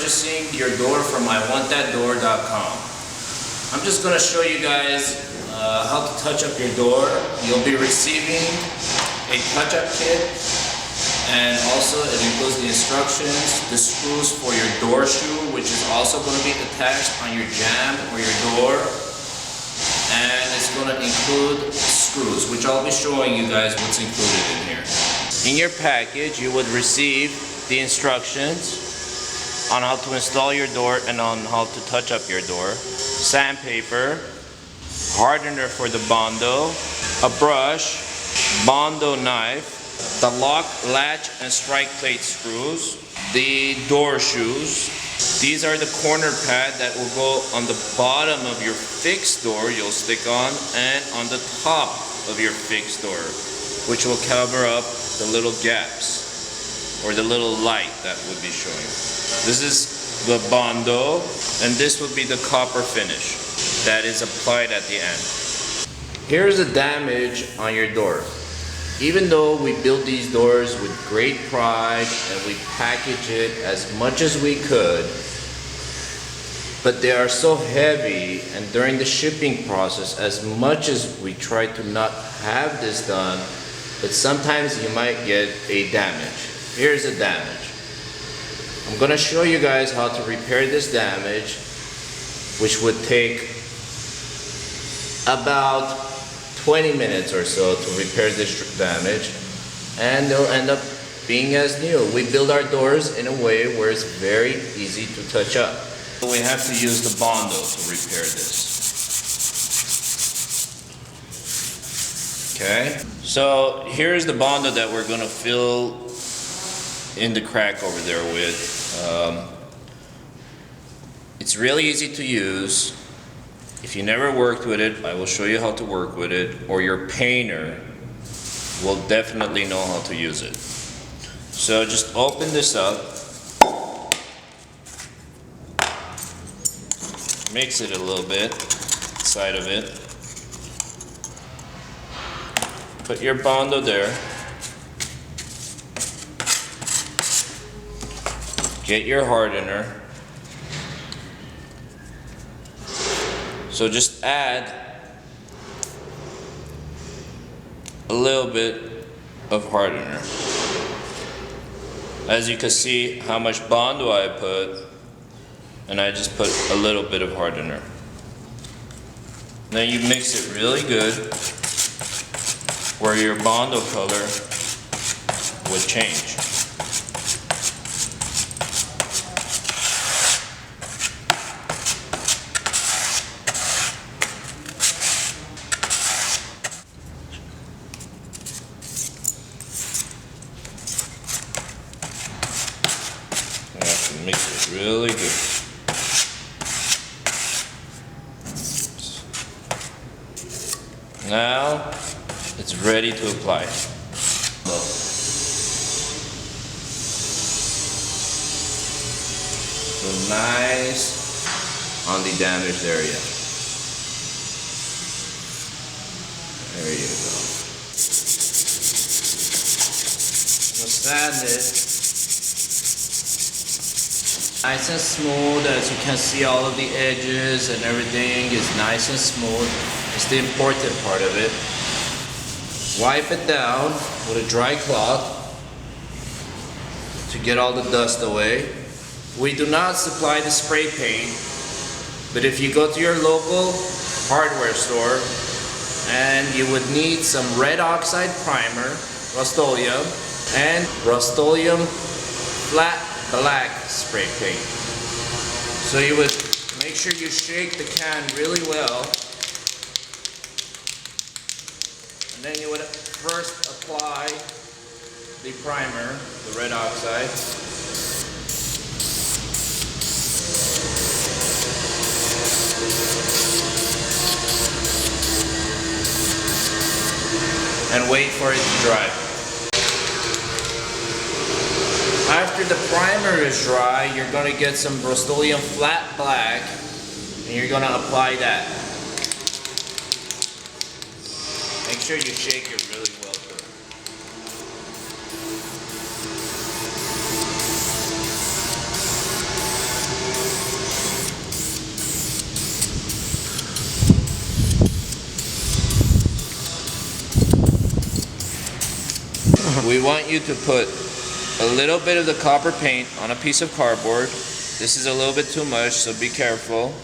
purchasing your door from iwantthatdoor.com. I'm just going to show you guys how to touch up your door. You'll be receiving a touch-up kit, and also it includes the instructions, the screws for your door shoe, which is also going to be attached on your jamb or your door, and it's going to include screws, which I'll be showing you guys what's included in here. In your package, you would receive the instructions on how to install your door and on how to touch up your door, sandpaper, hardener for the bondo, a brush, bondo knife, the lock, latch, and strike plate screws, the door shoes. These are the corner pad that will go on the bottom of your fixed door you'll stick on, and on the top of your fixed door, which will cover up the little gaps or the little light that would be showing. This is the bondo, and this would be the copper finish that is applied at the end. Here's the damage on your door. Even though we build these doors with great pride and we package it as much as we could, but they are so heavy, and during the shipping process, as much as we try to not have this done, but sometimes you might get a damage. Here's the damage. I'm gonna show you guys how to repair this damage, which would take about 20 minutes or so to repair this damage, and they'll end up being as new. We build our doors in a way where it's very easy to touch up. We have to use the bondo to repair this. Okay, so here's the bondo that we're gonna fill in the crack over there with. It's really easy to use. If you never worked with it, I will show you how to work with it, or your painter will definitely know how to use it. So just open this up, mix it a little bit, inside of it. Put your bondo there. Get your hardener. So just add a little bit of hardener. As you can see how much bondo I put, and I just put a little bit of hardener. Then you mix it really good where your bondo color would change. You have to mix it really good. Now it's ready to apply. So nice on the damaged area. There you go. I'm gonna sand it. Nice and smooth. As you can see, all of the edges and everything is nice and smooth. It's the important part of it. Wipe it down with a dry cloth to get all the dust away. We do not supply the spray paint, but if you go to your local hardware store and you would need some red oxide primer, Rust-Oleum, and Rust-Oleum flat black spray paint. So you would make sure you shake the can really well. And then you would first apply the primer, the red oxide. And wait for it to dry. After the primer is dry, you're going to get some Rust-Oleum flat black, and you're going to apply that. Make sure you shake it really well through. We want you to put a little bit of the copper paint on a piece of cardboard. This is a little bit too much, so be careful.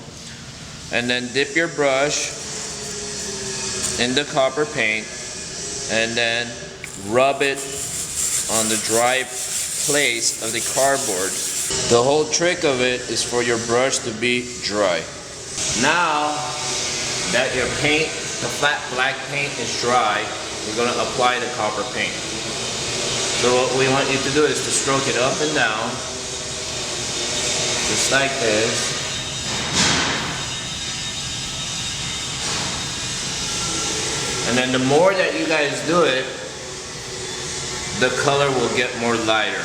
And then dip your brush in the copper paint and then rub it on the dry place of the cardboard. The whole trick of it is for your brush to be dry. Now that your paint, the flat black paint is dry, we're going to apply the copper paint. So what we want you to do is to stroke it up and down, just like this. And then the more that you guys do it, the color will get more lighter.